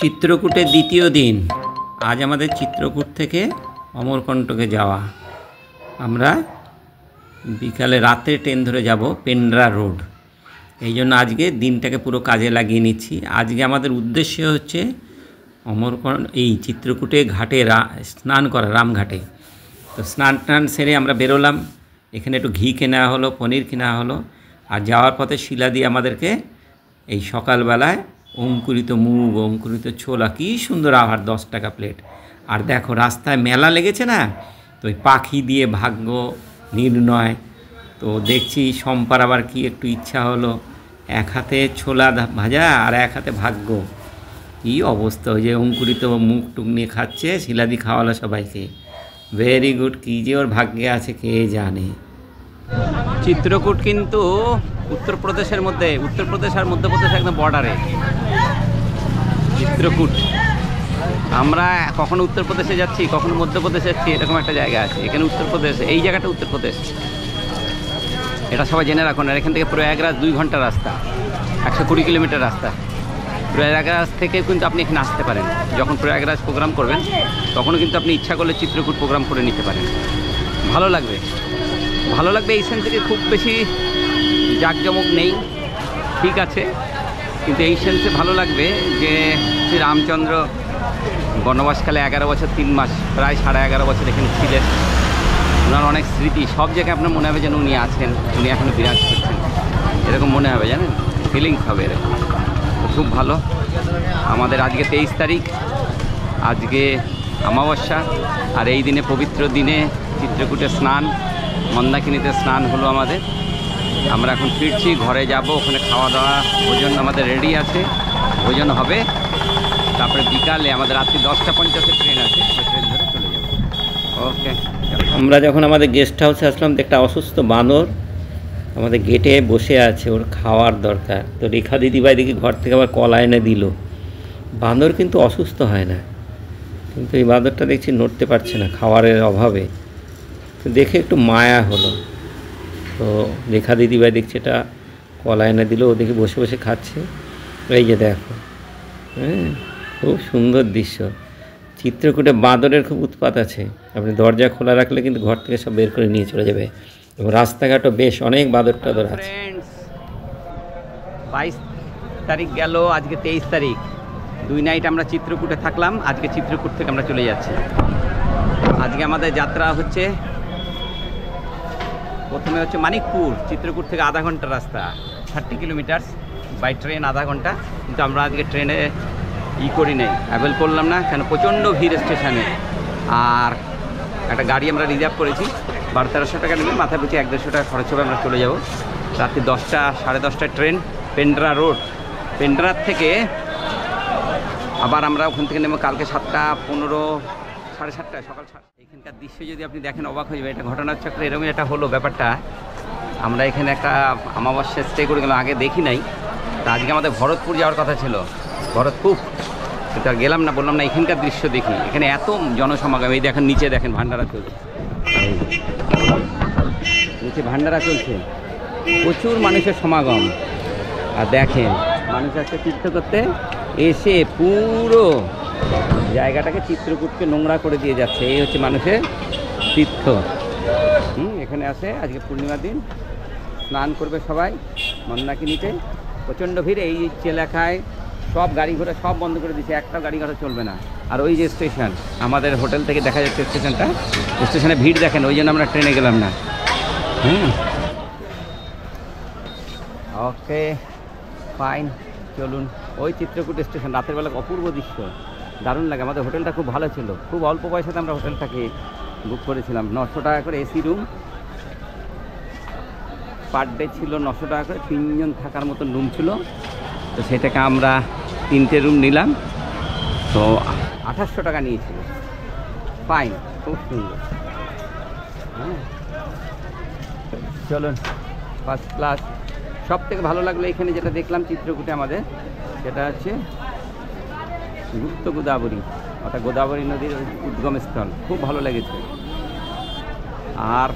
চিত্রকূটের দ্বিতীয় দিন। আজ আমাদের চিত্রকূট থেকে অমরকণ্টকে যাওয়া। আমরা বিকালে রাতে ট্রেন ধরে যাব পেন্ড্রা রোড। এই জন্য আজকে দিনটাকে পুরো কাজে লাগিয়ে নিচ্ছি। আজকে আমাদের উদ্দেশ্য হচ্ছে এই চিত্রকূটে ঘাটে স্নান করা, রামঘাটে। তো স্নান টান সেরে আমরা বেরোলাম। এখানে একটু ঘি কেনা হলো, পনির কেনা হলো। আর যাওয়ার পথে শিলা দিয়ে আমাদেরকে এই সকালবেলায় অঙ্কুরিত মুগ, অঙ্কুরিত ছোলা, কী সুন্দর আহার, 10 টাকা প্লেট। আর দেখো রাস্তায় মেলা লেগেছে না, তো ওই পাখি দিয়ে ভাগ্য নির্ণয়। তো দেখছি সম্পার আবার কি একটু ইচ্ছা হলো, এক হাতে ছোলা ভাজা আর এক হাতে ভাগ্য। কী অবস্থা, ওই যে অঙ্কুরিত মুখ টুক নিয়ে খাচ্ছে, শিলাদি খাওয়ালো সবাইকে। ভেরি গুড, কী যে ওর ভাগ্যে আছে কে জানে। চিত্রকূট কিন্তু উত্তরপ্রদেশের মধ্যে, উত্তরপ্রদেশ আর মধ্যপ্রদেশ একদম বর্ডারে চিত্রকূট। আমরা কখনো উত্তরপ্রদেশে যাচ্ছি, কখনো মধ্যপ্রদেশে যাচ্ছি, এরকম একটা জায়গা আছে এখানে উত্তরপ্রদেশ। এই জায়গাটা উত্তরপ্রদেশ, এটা সবাই জেনে রাখুন। আর এখান থেকে প্রয়াগরাজ 2 ঘন্টা রাস্তা, 120 কিলোমিটার রাস্তা। প্রয়াগরাজ থেকে কিন্তু আপনি এখানে আসতে পারেন। যখন প্রয়াগরাজ প্রোগ্রাম করবেন তখনও কিন্তু আপনি ইচ্ছা করলে চিত্রকূট প্রোগ্রাম করে নিতে পারেন। ভালো লাগবে, ভালো লাগবে। এই সেন্স থেকে খুব বেশি জাঁকজমক নেই, ঠিক আছে, কিন্তু এই সেন্সে ভালো লাগবে যে শ্রী রামচন্দ্র বনবাসকালে 11 বছর 3 মাস, প্রায় 11.5 বছর এখানে ছিলেন। ওনার অনেক স্মৃতি, সব জায়গায় আপনার মনে হবে যেন উনি আছেন, উনি এখনও বিরাজ করছেন, এরকম মনে হবে, জানেন, ফিলিংস হবে এরকম। তো খুব ভালো। আমাদের আজকে 23 তারিখ, আজকে অমাবস্যা। আর এই দিনে, পবিত্র দিনে চিত্রকূটে স্নান, মন্দাকিনীতে স্নান হলো আমাদের। আমরা এখন ফিরছি, ঘরে যাব, ওখানে খাওয়া দাওয়া, ভোজন আমাদের রেডি আছে, ভোজন হবে। তারপরে বিকালে আমাদের রাত্রি 10:50 ট্রেন আছে, ওই ট্রেন ধরে চলে যাব। ওকে। আমরা যখন আমাদের গেস্ট হাউসে আসলাম, একটা অসুস্থ বানর আমাদের গেটে বসে আছে, ওর খাওয়ার দরকার। তো রেখা দিদিভাই দেখি ঘর থেকে আবার কলা এনে দিল। বাঁদর কিন্তু অসুস্থ হয় না, কিন্তু এই বাঁদরটা দেখছি নড়তে পারছে না খাবারের অভাবে। তো দেখে একটু মায়া হলো। তো রেখা দিদিভাই দেখছি এটা কলা এনে দিল, ও দেখে বসে বসে খাচ্ছে। এই যে দেখো, হ্যাঁ, খুব সুন্দর দৃশ্য। চিত্রকূটে বাঁদরের খুব উৎপাত আছে। আপনি দরজা খোলা রাখলে কিন্তু ঘর থেকে সব বের করে নিয়ে চলে যাবে। এবং রাস্তাঘাটও বেশ অনেক বাঁদর টাদর আছে। 22 তারিখ গেল, আজকে 23 তারিখ। 2 নাইট আমরা চিত্রকূটে থাকলাম। আজকে চিত্রকূট থেকে আমরা চলে যাচ্ছি। আজকে আমাদের যাত্রা হচ্ছে, প্রথমে হচ্ছে মানিকপুর। চিত্রকূট থেকে আধা ঘন্টা রাস্তা, 30 কিলোমিটার বাই ট্রেন, আধা ঘন্টা। কিন্তু আমরা আজকে ট্রেনে করি নাই, অ্যাভেল করলাম না, কেন প্রচণ্ড ভিড় স্টেশনে। আর একটা গাড়ি আমরা রিজার্ভ করেছি, 1200-1300 টাকা নেবে, মাথায় পিছিয়ে 100-150 টাকা খরচ হবে। আমরা চলে যাব রাত্রি 10টা, 10:30টায় ট্রেন, পেন্ড্রা রোড। পেন্ড্রার থেকে আবার আমরা ওখান থেকে নেব কালকে 7:15, 7:30, সকাল 7। এখানকার দৃশ্য যদি আপনি দেখেন অবাক হয়ে যাবে। এটা ঘটনার চক্রে এরকম এটা হলো ব্যাপারটা। আমরা এখানে একটা অমাবস্যা স্টে করে গেলাম, আগে দেখি নাই। তা আজকে আমাদের ভরতপুর যাওয়ার কথা ছিল, ভরতপুর, কিন্তু আর গেলাম না, বললাম না এখানকার দৃশ্য দেখি। এখানে এত জনসমাগম, এই দেখেন নিচে দেখেন ভান্ডারা চলছে, নিচে ভান্ডারা চলছে, প্রচুর মানুষের সমাগম। আর দেখেন মানুষ একটা তীর্থ করতে এসে পুরো জায়গাটাকে, চিত্রকূটকে নোংরা করে দিয়ে যাচ্ছে। এই হচ্ছে মানুষের তীর্থ। এখানে আসে আজকে পূর্ণিমার দিন, স্নান করবে সবাই মন্দাকিনীতে। প্রচণ্ড ভিড়। এই এলাকায় সব গাড়ি ঘোড়া সব বন্ধ করে দিয়েছে, একটা গাড়ি ঘোড়া চলবে না। আর ওই যে স্টেশন, আমাদের হোটেল থেকে দেখা যাচ্ছে স্টেশনটা, স্টেশনে ভিড় দেখেন, ওই জন্য আমরা ট্রেনে গেলাম না। ওকে, ফাইন, চলুন। ওই চিত্রকূট স্টেশন, রাতের বেলা অপূর্ব দৃশ্য, দারুণ লাগে। আমাদের হোটেলটা খুব ভালো ছিল, খুব অল্প পয়সাতে আমরা হোটেলটাকে বুক করেছিলাম। 900 টাকা করে এসি রুম, পার ডে ছিল 900 টাকা করে, 3 জন থাকার মতন রুম ছিল। তো সেটাকে আমরা 3টে রুম নিলাম, তো 2800 টাকা নিয়েছিল। ফাইন, খুব সুন্দর। চলুন, ফার্স্ট ক্লাস। সব থেকে ভালো লাগলো এখানে যেটা দেখলাম চিত্রকূটে আমাদের, সেটা হচ্ছে গুপ্ত গোদাবরী, অর্থাৎ গোদাবরী নদীর উদ্গমস্থল। খুব ভালো লেগেছে। আর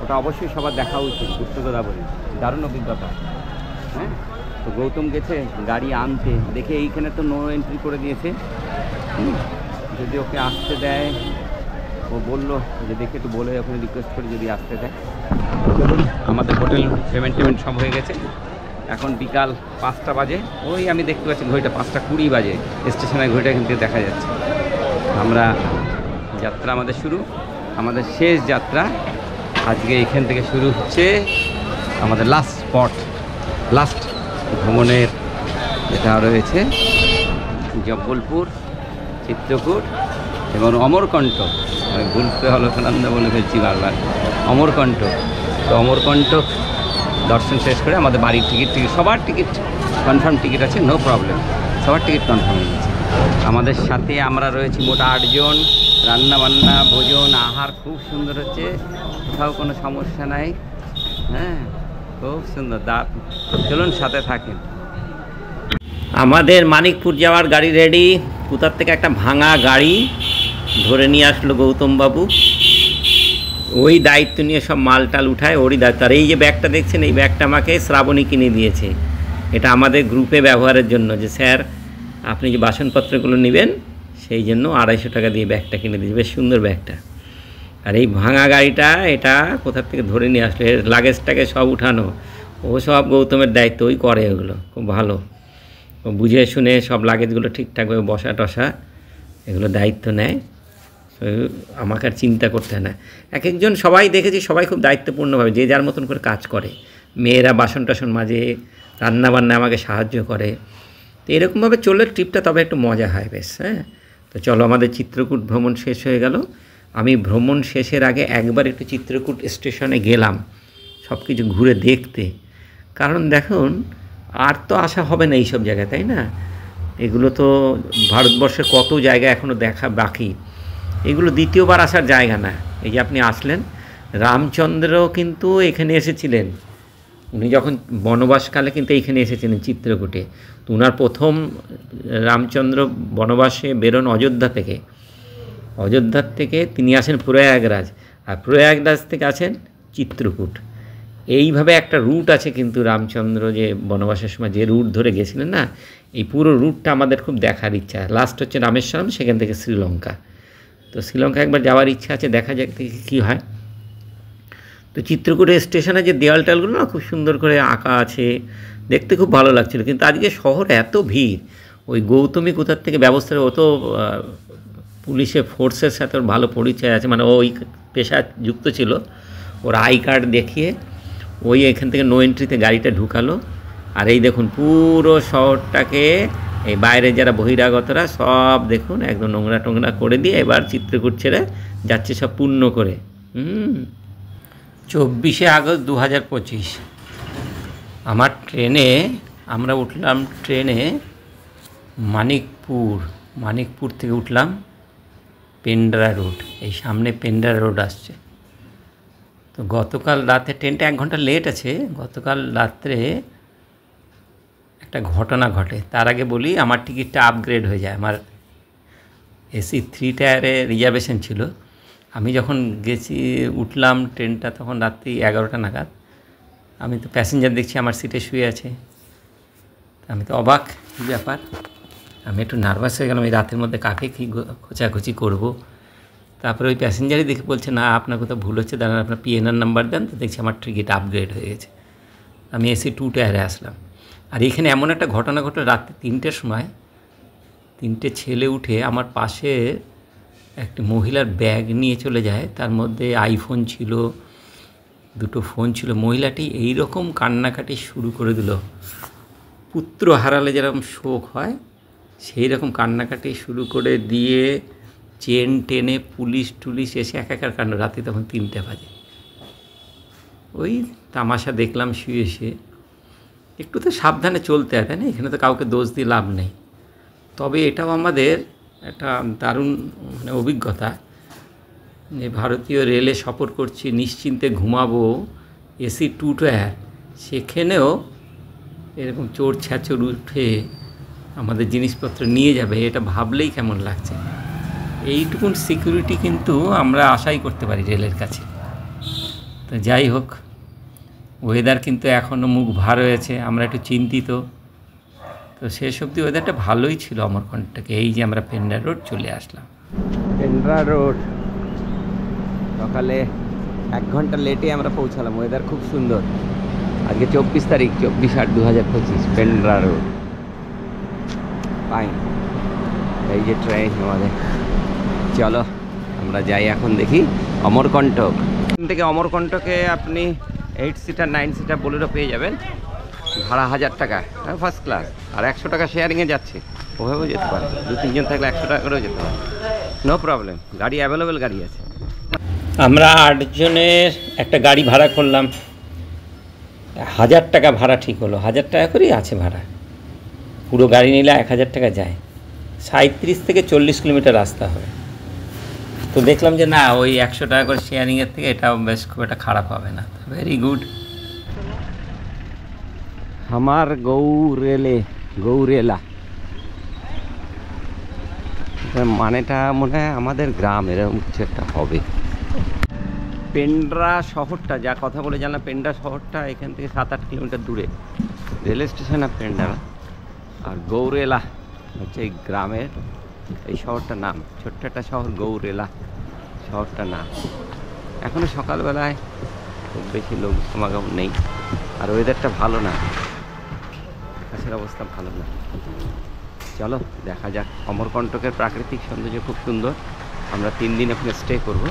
ওটা অবশ্যই সবার দেখা উচিত, গুপ্ত গোদাবরী, দারুণ অভিজ্ঞতা। হ্যাঁ, তো গৌতম গেছে গাড়ি আনতে, দেখে এইখানে তো নো এন্ট্রি করে দিয়েছে। যদি ওকে আসতে দেয়, ও বললো যে দেখে একটু বলে ওখানে রিকোয়েস্ট করি যদি আসতে দেয়। চলুন, আমাদের হোটেল পেমেন্ট সব হয়ে গেছে। এখন বিকাল 5টা বাজে, ওই আমি দেখতে পাচ্ছি ঘড়িটা 5:20 বাজে, স্টেশনের ঘড়িটা এখান থেকে দেখা যাচ্ছে। আমরা যাত্রা আমাদের শুরু, আমাদের শেষ যাত্রা আজকে এখান থেকে শুরু হচ্ছে। আমাদের লাস্ট স্পট, লাস্ট ভ্রমণের যেটা রয়েছে জব্বলপুর, চিত্রকূট এবং অমরকণ্ঠ। আমি ভুলতে অলকানন্দা বলে ফেলছি বারবার, অমরকণ্ঠ। তো অমরকণ্ঠ দর্শন শেষ করে আমাদের বাড়ির টিকিট সবার টিকিট কনফার্ম টিকিট আছে, নো প্রবলেম, সবার টিকিট কনফার্ম হয়ে গেছে। আমাদের সাথে আমরা রয়েছি মোট 8 জন। রান্নাবান্না, ভোজন, আহার খুব সুন্দর হচ্ছে, কোথাও কোনো সমস্যা নাই। হ্যাঁ, খুব সুন্দর। চলুন সাথে থাকেন। আমাদের মানিকপুর যাওয়ার গাড়ি রেডি। কোথার থেকে একটা ভাঙা গাড়ি ধরে নিয়ে আসলো গৌতম বাবু, ওই দায়িত্ব নিয়ে সব মালটাল উঠায়, ওরই দায়িত্ব। আর এই যে ব্যাগটা দেখছেন, এই ব্যাগটা আমাকে শ্রাবণী কিনে দিয়েছে। এটা আমাদের গ্রুপে ব্যবহারের জন্য, যে স্যার আপনি যে বাসনপত্রগুলো নেবেন সেই জন্য 250 টাকা দিয়ে ব্যাগটা কিনে দিয়েছে। বেশ সুন্দর ব্যাগটা। আর এই ভাঙা গাড়িটা এটা কোথার থেকে ধরে নিয়ে আসলো, এর লাগেজটাকে সব উঠানো ও সব গৌতমের দায়িত্ব, ওই করে ওগুলো খুব ভালো। ও বুঝে শুনে সব লাগেজগুলো ঠিকঠাকভাবে বসা টসা এগুলো দায়িত্ব নেয়। আমাকে আর চিন্তা করতে হয় না। এক একজন সবাই দেখেছি, সবাই খুব দায়িত্বপূর্ণভাবে যে যার মতন করে কাজ করে। মেয়েরা বাসন টাসন মাজে, রান্নাবান্না আমাকে সাহায্য করে। তো এরকমভাবে চললে ট্রিপটা তবে একটু মজা হয় বেশ। হ্যাঁ, তো চলো, আমাদের চিত্রকূট ভ্রমণ শেষ হয়ে গেল। আমি ভ্রমণ শেষের আগে একবার একটু চিত্রকূট স্টেশনে গেলাম সব কিছু ঘুরে দেখতে। কারণ দেখুন, আর তো আসা হবে না এইসব জায়গায়, তাই না? এগুলো তো ভারতবর্ষের কত জায়গা এখনও দেখা বাকি, এগুলো দ্বিতীয়বার আসার জায়গা না। এই যে আপনি আসলেন, রামচন্দ্র কিন্তু এখানে এসেছিলেন, উনি যখন বনবাসকালে কিন্তু এইখানে এসেছিলেন চিত্রকূটে। তো ওনার প্রথম রামচন্দ্র বনবাসে বেরোন অযোধ্যার থেকে তিনি আসেন প্রয়াগরাজ, আর প্রয়াগরাজ থেকে আসেন চিত্রকূট। এইভাবে একটা রুট আছে কিন্তু রামচন্দ্র যে বনবাসের সময় যে রুট ধরে গেছিলেন না, এই পুরো রুটটা আমাদের খুব দেখার ইচ্ছা। লাস্ট হচ্ছে রামেশ্বরম, সেখান থেকে শ্রীলঙ্কা। তো শ্রীলঙ্কা একবার যাওয়ার ইচ্ছা আছে, দেখা যাক কী হয়। তো চিত্রকূটের স্টেশনে যে দেওয়াল টেয়ালগুলো না খুব সুন্দর করে আঁকা আছে, দেখতে খুব ভালো লাগছিলো। কিন্তু আজকে শহর এত ভিড়, ওই গৌতমী কোথার থেকে ব্যবস্থা, ও তো পুলিশের ফোর্সের সাথে ওর ভালো পরিচয় আছে, মানে ওই পেশা যুক্ত ছিল। ওর আই কার্ড দেখিয়ে ওই এখান থেকে নো এন্ট্রিতে গাড়িটা ঢুকালো। আর এই দেখুন পুরো শহরটাকে, এই বাইরে যারা বহিরাগতরা সব দেখুন একদম নোংরা টোংরা করে দিয়ে এবার চিত্রকূট ছেড়ে যাচ্ছে সব পূর্ণ করে। 24শে আগস্ট 2025 আমার ট্রেনে, আমরা উঠলাম ট্রেনে মানিকপুর থেকে উঠলাম পেন্ড্রা রোড। এই সামনে পেন্ড্রা রোড আসছে। তো গতকাল রাতে ট্রেনটা 1 ঘন্টা লেট আছে। গতকাল রাত্রে একটা ঘটনা ঘটে। তার আগে বলি, আমার টিকিটটা আপগ্রেড হয়ে যায়। আমার এসি 3 টায়ারে রিজার্ভেশন ছিল। আমি যখন গেছি উঠলাম ট্রেনটা তখন রাত্রি 11টা নাগাদ। আমি তো প্যাসেঞ্জার দেখছি আমার সিটে শুয়ে আছে। আমি তো অবাক, কী ব্যাপার। আমি একটু নার্ভাস হয়ে গেলাম, এই রাতের মধ্যে কাকে কী খোঁচাখুচি করব। তারপরে ওই প্যাসেঞ্জারই দেখে বলছে, না আপনার কোথাও ভুল হচ্ছে, দাঁড়ান আপনার পিএনআর নাম্বার দেন। তো দেখছি আমার টিকিট আপগ্রেড হয়ে গেছে। আমি এসি 2 টায়ারে আসলাম। আর এখানে এমন একটা ঘটনা ঘটে, রাত্রি 3টের সময় 3টে ছেলে উঠে আমার পাশে একটা মহিলার ব্যাগ নিয়ে চলে যায়। তার মধ্যে আইফোন ছিল, 2টো ফোন ছিল। মহিলাটি এইরকম কান্নাকাটি শুরু করে দিল, পুত্র হারালে যেরকম শোক হয় সেই রকম কান্নাকাটি শুরু করে দিয়ে চেন টেনে পুলিশ এসে একাকার কাণ্ড। রাতে তখন 3টে বাজে। ওই তামাশা দেখলাম শুয়ে শুয়ে। একটু তো সাবধানে চলতে হয়, তাই না? এখানে তো কাউকে দোষ দিয়ে লাভ নেই। তবে এটাও আমাদের একটা দারুণ অভিজ্ঞতা যে ভারতীয় রেলে সফর করছি, নিশ্চিন্তে ঘুমাবো, এসি 2 টায়ার, সেখানেও এরকম চোর ছ্যাচর উঠে আমাদের জিনিসপত্র নিয়ে যাবে, এটা ভাবলেই কেমন লাগছে। এইটুকুন সিকিউরিটি কিন্তু আমরা আশাই করতে পারি রেলের কাছে। তো যাই হোক, ওয়েদার কিন্তু এখনও মুখ ভার হয়েছে, আমরা একটু চিন্তিত। তো শেষ অবধি ওয়েদারটা ভালোই ছিল অমরকণ্টকে। এই যে আমরা পেন্ডা রোড চলে আসলাম। পেন্ডা রোড সকালে 1 ঘন্টা লেটে আমরা পৌঁছালাম। ওয়েদার খুব সুন্দর। আজকে 24 তারিখ, 24/8/2025, পেন্ডা রোড। ফাইন। এই যে ট্রেন আমাদের। চলো আমরা যাই এখন দেখি অমরকণ্টক। এখান থেকে অমরকণ্টকে আপনি 8 সিটার 9 সিটার বোলেরো পেয়ে যাবেন, ভাড়া 1000 টাকা, ফার্স্ট ক্লাস। আর 100 টাকা শেয়ারিংয়ে যাচ্ছে, ওভাবেও যেতে পারে। 2-3 জন থাকলে 100 টাকা করেও যেতে পারে, নো প্রবলেম। গাড়ি অ্যাভেলেবেল গাড়ি আছে। আমরা 8 জনের একটা গাড়ি ভাড়া করলাম, 1000 টাকা ভাড়া ঠিক হলো। 1000 টাকা করেই আছে ভাড়া। পুরো গাড়ি নিলে 1000 টাকা যায়। 37 থেকে 40 কিলোমিটার রাস্তা হবে। তো দেখলাম যে না, ওই 100 টাকা করে শেয়ারিংয়ের থেকে এটাও বেশ খুব একটা খারাপ হবে না। Very good. আমার গৌরেলা মানেটা মনে হয় আমাদের গ্রাম, এরকম কিছু একটা হবে। পেন্ড্রা শহরটা, যা কথা বলে জানলাম, পেন্ড্রা শহরটা এখান থেকে 7-8 কিলোমিটার দূরে, রেল স্টেশন আর পেন্ড্রা। আর গৌরেলা হচ্ছে এই গ্রামের, এই শহরটার নাম। ছোট্ট একটা শহর গৌরেলা শহরটার নাম। এখনও সকালবেলায় খুব বেশি লোক সমাগম নেই, আর ওয়েদারটা ভালো না, আকাশের অবস্থা ভালো না। চলো দেখা যাক। অমরকণ্টকের প্রাকৃতিক সৌন্দর্য খুব সুন্দর। আমরা 3 দিন ওখানে স্টে করব,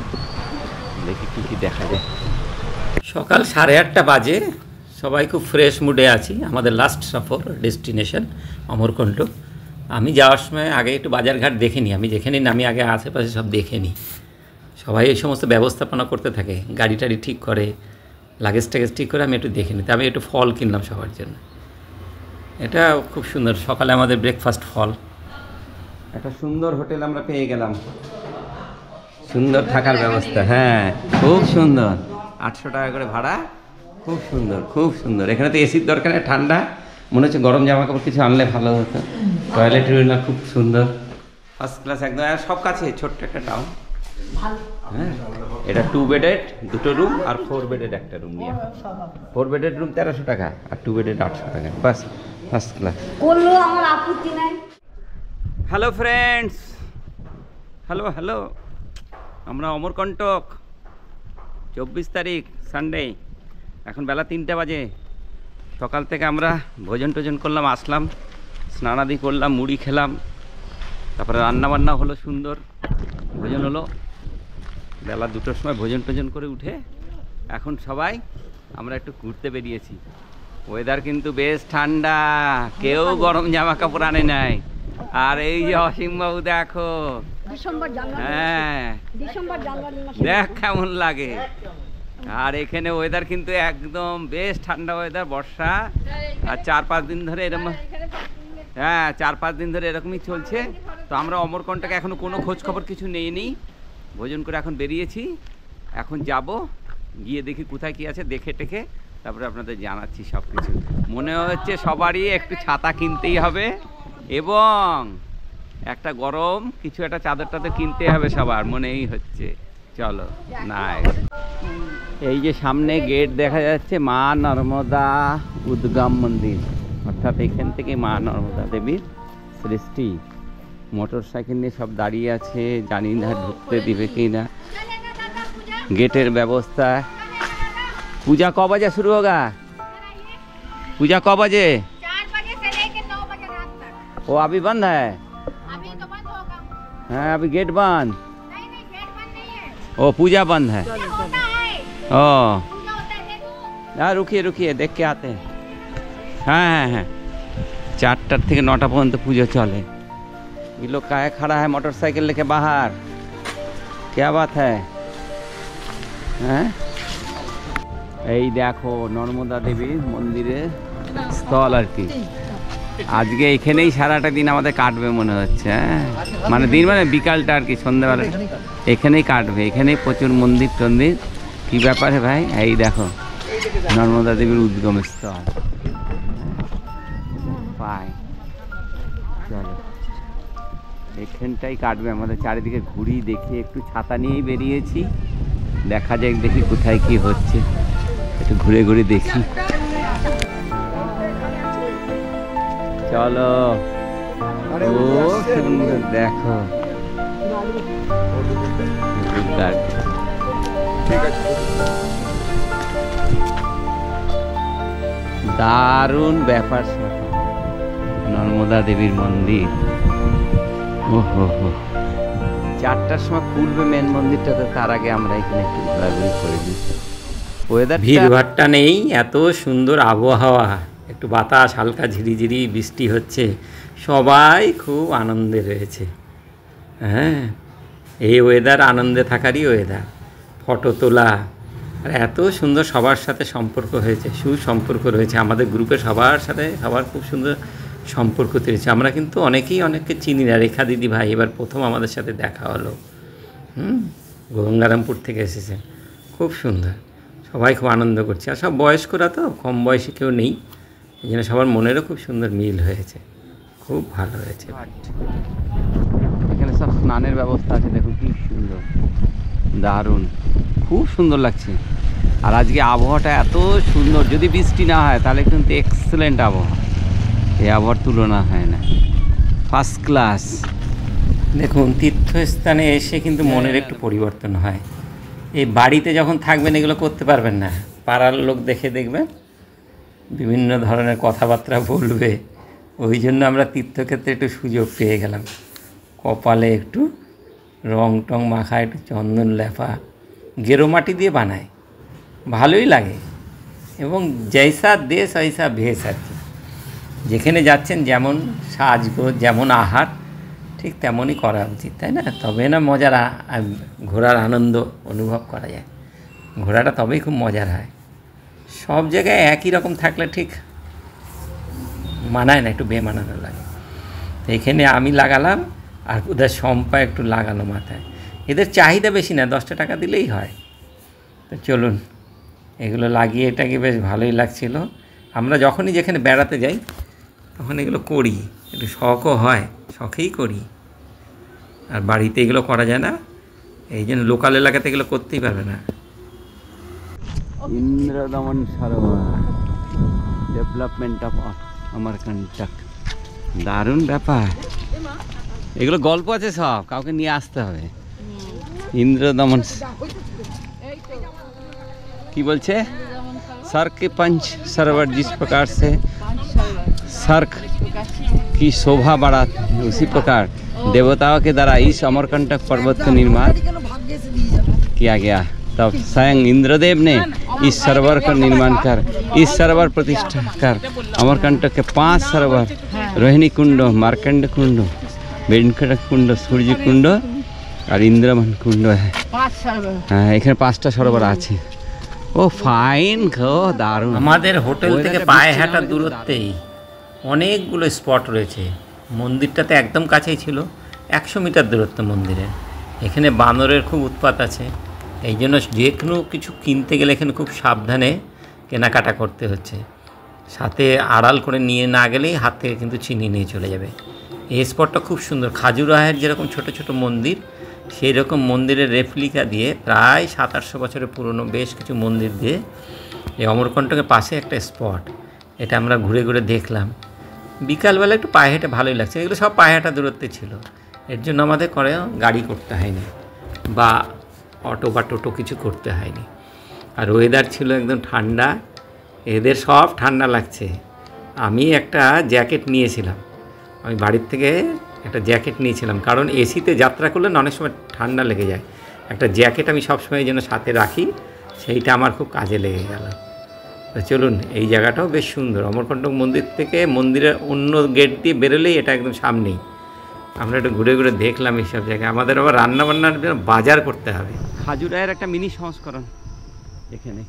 দেখি কী কী দেখা যায়। সকাল 8:30 বাজে, সবাই খুব ফ্রেশ মুডে আছি। আমাদের লাস্ট সফর ডেস্টিনেশন অমরকণ্টক। আমি যাওয়ার সময় আগে একটু বাজারঘাট দেখে নিই। আমি যেখানে নামি আগে আশেপাশে সব দেখে নিই। সবাই এই সমস্ত ব্যবস্থাপনা করতে থাকে, গাড়ি টাড়ি ঠিক করে, লাগেজ টাগেজ ঠিক করে। আমি একটু দেখে নিই। আমি একটু ফল কিনলাম সবার জন্য। এটা খুব সুন্দর, সকালে আমাদের ব্রেকফাস্ট ফল। একটা সুন্দর হোটেল আমরা পেয়ে গেলাম, সুন্দর থাকার ব্যবস্থা। হ্যাঁ, খুব সুন্দর। 800 টাকা করে ভাড়া, খুব সুন্দর, খুব সুন্দর। এখানে তো এসির দরকার নেই, ঠান্ডা। মনে হচ্ছে গরম জামা কাপড় কিছু আনলে ভালো হতো। টয়লেট রুম খুব সুন্দর, ফার্স্ট ক্লাস একদম। আর সব কাছে, ছোট্ট একটা টাউন। হ্যাঁ, এটা 2 বেডেড 2টো রুম আর 4 বেডেড একটা রুম নিয়ে। 4 বেডেড রুম 1300 টাকা আর 2 বেডেড 800 টাকা, বাস, ফার্স্ট ক্লাস। আমার আপত্তি নাই। Hello friends, hello hello. আমরা অমরকণ্টক, 24 তারিখ সানডে। এখন বেলা 3টা বাজে। সকাল থেকে আমরা ভোজন টোজন করলাম, আসলাম, স্নানাদি করলাম, মুড়ি খেলাম, তারপরে রান্নাবান্না হলো, সুন্দর ভোজন হলো। বেলা 2টোর সময় ভোজন টোজন করে উঠে এখন সবাই আমরা একটু ঘুরতে বেরিয়েছি। ওয়েদার কিন্তু বেশ ঠান্ডা, কেউ গরম জামা কাপড় আনে নাই। আর এই যে অসীমবাবু দেখো, হ্যাঁ দেখ কেমন লাগে। আর এখানে ওয়েদার কিন্তু একদম বেশ ঠান্ডা ওয়েদার, বর্ষা। আর 4-5 দিন ধরে এরকম, হ্যাঁ 4-5 দিন ধরে এরকমই চলছে। তো আমরা অমরকণ্টকে এখনো কোনো খোঁজ খবর কিছু নেইনি। ভোজন করে এখন বেরিয়েছি। এখন যাব, গিয়ে দেখি কোথায় কি আছে, দেখে টেখে তারপরে আপনাদের জানাচ্ছি সব কিছু। মনে হচ্ছে সবারই একটু ছাতা কিনতেই হবে, এবং একটা গরম কিছু একটা চাদর টাদর কিনতে হবে সবার, মনেই হচ্ছে। চলো নাই, এই যে সামনে গেট দেখা যাচ্ছে, মা নর্মদা উদ্গম মন্দির, অর্থাৎ এখান থেকে মা নর্মদা দেবীর সৃষ্টি। মোটর সাইকেল নিয়ে সব দাঁড়িয়ে আছে, জানি না ঢুকতে দিবে কি না। गेटेर व्यवस्था। पूजा कब बजे शुरू होगा? पूजा कब बजे? 4 बजे से लेकर 9 बजे रात तक। वो अभी बंद है? अभी तो बंद होगा। हाँ अभी गेट बंद? नहीं नहीं गेट बंद नहीं है। ओ पूजा बंद है? होता है। ओ पूजा होता है देखो। हाँ रुकिए रुकिए देख के आते हैं। हाँ हाँ हाँ 4टा থেকে 9টা পর্যন্ত পুজো চলে। ये लोग काहे खड़ा है मोटरसाइकिल लेके बाहर? क्या बात है? हैं? এই দেখো নর্মদা দেবীর মন্দিরের স্থল আর কি। আজকে এখানেই সারাটা দিন আমাদের কাটবে মনে হচ্ছে। হ্যাঁ মানে দিন মানে বিকালটা আর কি, সন্ধ্যাবেলা এখানেই কাটবে। এখানেই প্রচুর মন্দির টন্দির। কি ব্যাপারে ভাই? এই দেখো নর্মদা দেবীর উদ্গম স্থল। পাই চলো এখানটাই কাটবে আমাদের। চারিদিকে ঘুরি দেখি, একটু ছাতা নিয়েই বেরিয়েছি। দেখা যাক দেখি কোথায় কি হচ্ছে, একটু ঘুরে ঘুরে দেখি। চলো। ও সুন্দর, দেখো দারুণ ব্যাপার স্যাপার। নর্মদা দেবীর মন্দির। ওহো হো, 4টার সময় খুলবে মেন মন্দিরটাতে, তার আগে আমরা এখানে একটু ঘোরাঘুরি করে দিই। ওয়েদার ভিড়ভাট্টা নেই, এত সুন্দর আবহাওয়া, একটু বাতাস, হালকা ঝিরিঝিরি বৃষ্টি হচ্ছে, সবাই খুব আনন্দে রয়েছে। হ্যাঁ, এই ওয়েদার আনন্দে থাকারই ওয়েদার। ফটো তোলা, আর এত সুন্দর সবার সাথে সম্পর্ক হয়েছে, সুসম্পর্ক রয়েছে আমাদের গ্রুপে, সবার সাথে সবার খুব সুন্দর সম্পর্ক তৈরি। আমরা কিন্তু অনেককে চিনি না। রেখা দিদি ভাই এবার প্রথম আমাদের সাথে দেখা হলো। গঙ্গারামপুর থেকে এসেছে, খুব সুন্দর, সবাই খুব আনন্দ করছে। আর সব বয়স্করা তো, কম বয়সী কেউ নেই, এই জন্য সবার মনেরও খুব সুন্দর মিল হয়েছে, খুব ভালো হয়েছে। এখানে সব স্নানের ব্যবস্থা আছে, দেখুন কি সুন্দর, দারুণ, খুব সুন্দর লাগছে। আর আজকে আবহাওয়াটা এত সুন্দর, যদি বৃষ্টি না হয় তাহলে কিন্তু এক্সেলেন্ট আবহাওয়া, এই আবহাওয়ার তুলনা হয় না, ফার্স্ট ক্লাস। দেখুন, তীর্থস্থানে এসে কিন্তু মনের একটু পরিবর্তন হয়। এই বাড়িতে যখন থাকবেন এগুলো করতে পারবেন না, পাড়ার লোক দেখে দেখবেন বিভিন্ন ধরনের কথাবার্তা বলবে, ওই জন্য আমরা তীর্থক্ষেত্রে একটু সুযোগ পেয়ে গেলাম। কপালে একটু রং টং মাখা, একটু চন্দন লেপা, গেরো মাটি দিয়ে বানায়, ভালোই লাগে। এবং জৈসা দেশ ঐসা ভেস আর কি, যেখানে যাচ্ছেন যেমন সাজগোজ, যেমন আহার, ঠিক তেমনই করা উচিত, তাই না? তবে না মজার ঘোরার আনন্দ অনুভব করা যায়। ঘোরাটা তবেই খুব মজার হয়। সব জায়গায় একই রকম থাকলে ঠিক মানায় না, একটু বেমানানো লাগে। তো এখানে আমি লাগালাম, আর ওদের শম্পা একটু লাগালো মাথায়। এদের চাহিদা বেশি না, 10টা টাকা দিলেই হয়। তো চলুন, এগুলো লাগিয়ে এটাকে বেশ ভালোই লাগছিল। আমরা যখনই যেখানে বেড়াতে যাই তখন এগুলো করি, একটু শখও হয়, শখেই করি। আর বাড়িতে এগুলো করা যায় না, এই জন্য লোকাল এলাকাতে এগুলো করতেই পারবে না। ইন্দ্রদমন সরোবর, ডেভেলপমেন্ট অফ অমরকন্টক, দারুণ ব্যাপার। এগুলো গল্প আছে সব, কাউকে নিয়ে আসতে হবে। ইন্দ্রদমন কি বলছে, सर्क के पंच सरोवर जिस प्रकार से सर्क की शोभा बढ़ाते हैं, उसी प्रकार देवताओं के द्वारा इस अमरकंटक पर्वत का निर्माण किया गया। तब स्वयं इंद्रदेव ने इस सरोवर का निर्माण कर इस सरोवर प्रतिष्ठा कर अमरकंटक के 5 सरोवर, रोहिणी कुंड, मार्कंड कुंड, वेंकट कुंड, सूर्य कुंड और इंद्रमन कुंड है। हाँ, এখানে 5টা সরোবর আছে। ও ফাইন, দারুণ। আমাদের হোটেল থেকে পায়ে হাঁটার দূরত্বেই অনেকগুলো স্পট রয়েছে। মন্দিরটাতে একদম কাছেই ছিল, 100 মিটার দূরত্ব মন্দিরে। এখানে বানরের খুব উৎপাত আছে, এই জন্য যে কোনো কিছু কিনতে গেলে এখানে খুব সাবধানে কেনাকাটা করতে হচ্ছে। সাথে আড়াল করে নিয়ে না গেলেই হাত থেকে কিন্তু ছিনিয়ে নিয়ে চলে যাবে। এই স্পটটা খুব সুন্দর। খাজুরাহের যেরকম ছোট ছোট মন্দির, সেই রকম মন্দিরের রেপ্লিকা দিয়ে, প্রায় 700-800 বছরের পুরনো বেশ কিছু মন্দির দিয়ে এই অমরকন্টকের পাশে একটা স্পট, এটা আমরা ঘুরে ঘুরে দেখলাম। বিকালবেলা একটু পায়ে হেঁটে ভালোই লাগছে। এগুলো সব পায়ে হাঁটা দূরত্বে ছিল, এর জন্য আমাদের করে গাড়ি করতে হয়নি বা অটো বা টোটো কিছু করতে হয়নি। আর ওয়েদার ছিল একদম ঠান্ডা, এদের সব ঠান্ডা লাগছে। আমি একটা জ্যাকেট নিয়েছিলাম, আমি বাড়ির থেকে একটা জ্যাকেট নিয়েছিলাম, কারণ এসিতে যাত্রা করলে অনেক সময় ঠান্ডা লেগে যায়। একটা জ্যাকেট আমি সবসময় যেন সাথে রাখি, সেইটা আমার খুব কাজে লেগে গেল। তো চলুন, এই জায়গাটাও বেশ সুন্দর। অমরকন্টক মন্দির থেকে মন্দিরের অন্য গেট দিয়ে বেরোলেই এটা একদম সামনেই। আমরা একটু ঘুরে ঘুরে দেখলাম এইসব জায়গায়। আমাদের আবার রান্নাবান্নার জন্য বাজার করতে হবে। খাজুরায়ের একটা মিনি সংস্করণ এখানে।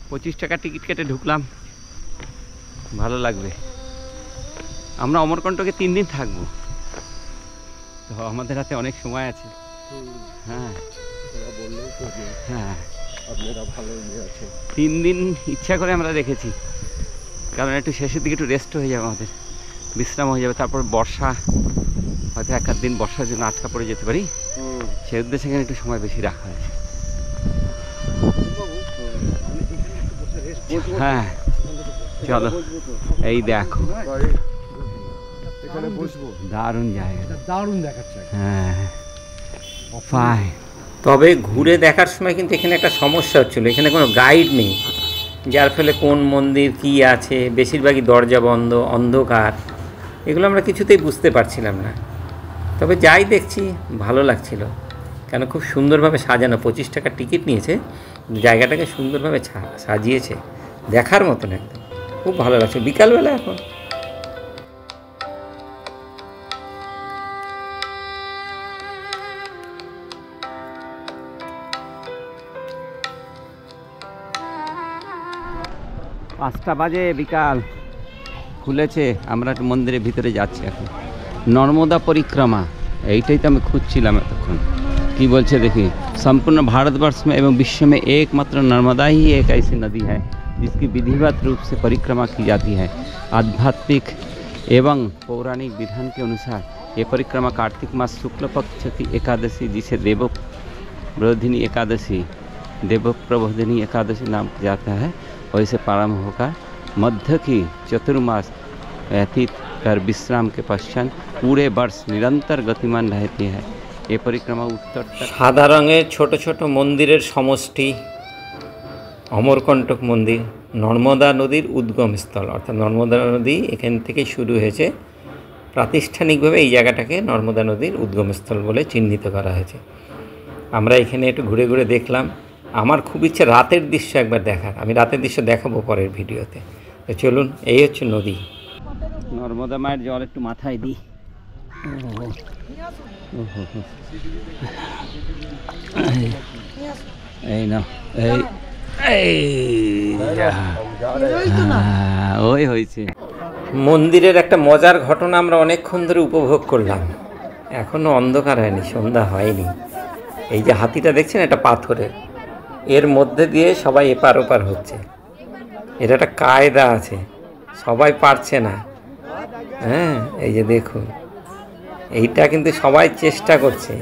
25 টাকা টিকিট কেটে ঢুকলাম, ভালো লাগবে। আমরা অমরকন্টকে 3 দিন থাকবো, তো আমাদের হাতে অনেক সময় আছে। হ্যাঁ হ্যাঁ, 3 দিন ইচ্ছা করে আমরা রেখেছি, কারণ একটু শেষের দিকে একটু রেস্ট হয়ে যাবে, আমাদের বিশ্রাম হয়ে যাবে। তারপর বর্ষা, হয়তো 1-8 দিন বর্ষার জন্য আটকা পড়ে যেতে পারি, সেই উদ্দেশ্যে এখানে একটু সময় বেশি রাখা হয়েছে। হ্যাঁ চলো, এই দেখো এখানে বসবো, দারুণ জায়গা, দারুণ দেখাচ্ছে। হ্যাঁ পায়। তবে ঘুরে দেখার সময় কিন্তু এখানে একটা সমস্যা হচ্ছিলো, এখানে কোনো গাইড নেই, যার ফলে কোন মন্দির কী আছে বেশিরভাগই দরজা বন্ধ, অন্ধকার, এগুলো আমরা কিছুতেই বুঝতে পারছিলাম না। তবে যাই দেখছি ভালো লাগছিল, কেন খুব সুন্দরভাবে সাজানো, 25 টাকার টিকিট নিয়েছে, জায়গাটাকে সুন্দরভাবে সাজিয়েছে, দেখার মতন একদম, খুব ভালো লাগছে বিকালবেলা। এখন পাঁচটা বাজে, বিকাল খুলেছে, আমরা একটু মন্দিরের ভিতরে যাচ্ছি এখন। নর্মদা परिक्रमा, এইটাই তো আমি খুঁজছিলাম এতক্ষণ। কি বলছে দেখি, संपूर्ण भारतवर्ष में एवं विश्व में एकमात्र नर्मदा ही एक ऐसी नदी है जिसकी विधिवत रूप से परिक्रमा की जाती है। आध्यात्मिक एवं पौराणिक विधान के अनुसार ये परिक्रमा कार्तिक मास शुक्ल पक्ष की एकादशी, जिसे देवप्रबोधिनी एकादशी, देवप्रबोधिनी एकादशी नाम किया जाता है, वैसे प्रारंभ होकर मध्य की चतुर्मास व्यतीत कर विश्राम के पश्चात पूरे वर्ष निरंतर गतिमान रहती है। ये परिक्रमा उत्तर तक। সাদা রঙের ছোট ছোট মন্দিরের সমষ্টি অমরকণ্টক মন্দির, নর্মদা নদীর উদ্গমস্থল, অর্থাৎ নর্মদা নদী এখান থেকে শুরু হয়েছে। প্রাতিষ্ঠানিকভাবে এই জায়গাটাকে নর্মদা নদীর উদ্গমস্থল বলে চিহ্নিত করা হয়েছে। আমরা এখানে একটু ঘুরে ঘুরে দেখলাম। আমার খুব ইচ্ছে রাতের দৃশ্য একবার দেখার, আমি রাতের দৃশ্য দেখাবো পরের ভিডিওতে। তো চলুন, এই হচ্ছে নদী। নর্মদা মায়ের জল একটু মাথায় দিই। এই না, ওই হয়েছে। মন্দিরের একটা মজার ঘটনা আমরা অনেকক্ষণ ধরে উপভোগ করলাম, এখনো অন্ধকার হয়নি, সন্ধ্যা হয়নি। এই যে হাতিটা দেখছেন, এটা পাথরের, এর মধ্যে দিয়ে সবাই এপার ওপার হচ্ছে। এর একটা কায়দা আছে, সবাই পারছে না। হ্যাঁ, এই যে দেখুন, এইটা কিন্তু সবাই চেষ্টা করছে,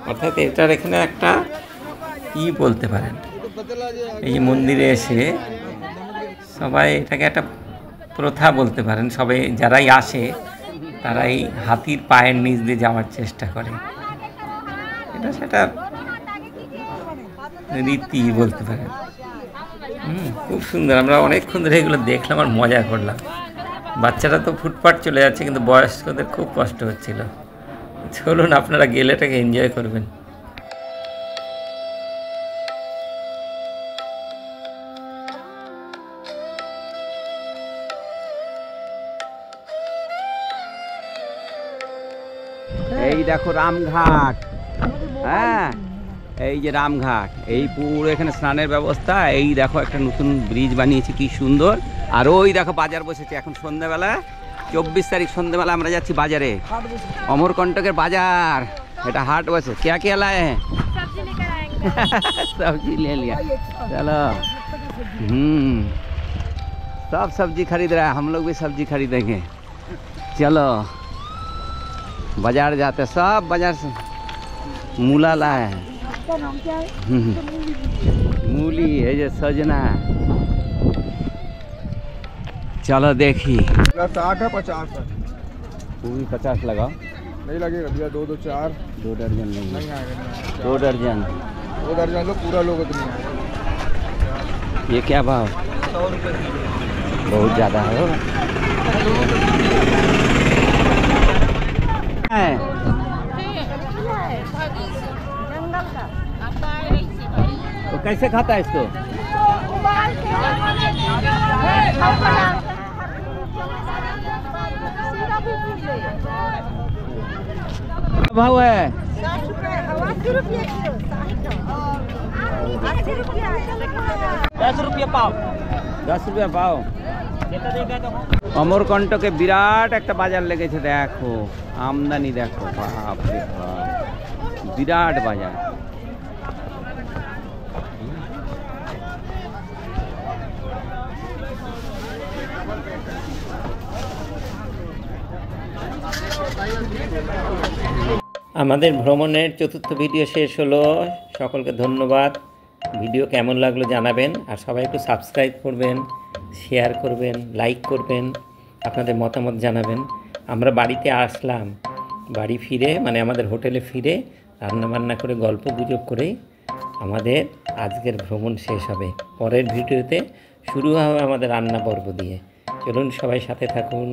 অর্থাৎ এটার এখানে একটা কি বলতে পারেন, এই যে মন্দিরে এসে সবাই এটাকে একটা প্রথা বলতে পারেন, সবাই যারাই আসে তারা এই হাতির পায়ের নিচ দিয়ে যাওয়ার চেষ্টা করে, এটা সেটা রীতি বলতে পারেন। খুব সুন্দর, আমরা অনেকক্ষণ ধরে এগুলো দেখলাম আর মজা করলাম। বাচ্চারা তো ফুটপাট চলে যাচ্ছে, কিন্তু বয়স্কদের খুব কষ্ট হচ্ছিল। চলুন, আপনারা গেলে এটাকে এনজয় করবেন। এই দেখো রামঘাট, হ্যাঁ এই যে রামঘাট, এই পুরো এখানে স্নানের ব্যবস্থা। এই দেখো একটা নতুন ব্রিজ বানিয়েছে, কি সুন্দর। আর ওই দেখো বাজার বসেছে এখন সন্ধ্যাবেলা, 24 তারিখ সন্ধ্যাবেলা আমরা যাচ্ছি বাজারে, অমরকণ্টকের বাজার, এটা হাট বসে। क्या क्या लाए हैं? सब्जी लेकर आएंगे। सब्जी ले लिया, चलो। सब सब्जी खरीद रहा है, हम लोग भी सब्जी खरीदेंगे, चलो। बाजार जाते, सब बाजार से मूला लाए हैं, मूली है, ये सजना। चलो देखी, 60 है, 50 है। पूरी 50 लगाओ। नहीं लगेगा भैया, 2 2 4 2 दर्जन लेंगे, नहीं आएगा। 2 दर्जन, 2 दर्जन लो, पूरा लोगे तो नहीं आएगा। ये क्या भाव? 100 रुपये किलो। बहुत ज़्यादा है। जंगल का तो कैसे खाता है इसको? उबाल के भाव है 80 रुपये किलो, 80 रुपये, 10 रुपये पाव, 10 रुपये पाव। অমরকণ্টকে বিরাট একটা বাজার লেগেছে, দেখো আমদানি, দেখো বাপ রে বাপ, বিরাট বাজার। আমাদের ভ্রমণের চতুর্থ ভিডিও শেষ হলো। সকলকে ধন্যবাদ। ভিডিও কেমন লাগলো জানাবেন, আর সবাই একটু সাবস্ক্রাইব করবেন, শেয়ার করবেন, লাইক করবেন, আপনাদের মতামত জানাবেন। আমরা বাড়িতে আসলাম, বাড়ি ফিরে মানে আমাদের হোটেলে ফিরে রান্নাবান্না করে গল্প গুজব করে আমাদের আজকের ভ্রমণ শেষ হবে। পরের ভিডিওতে শুরু হবে আমাদের রান্না পর্ব দিয়ে। চলুন সবাই সাথে থাকুন।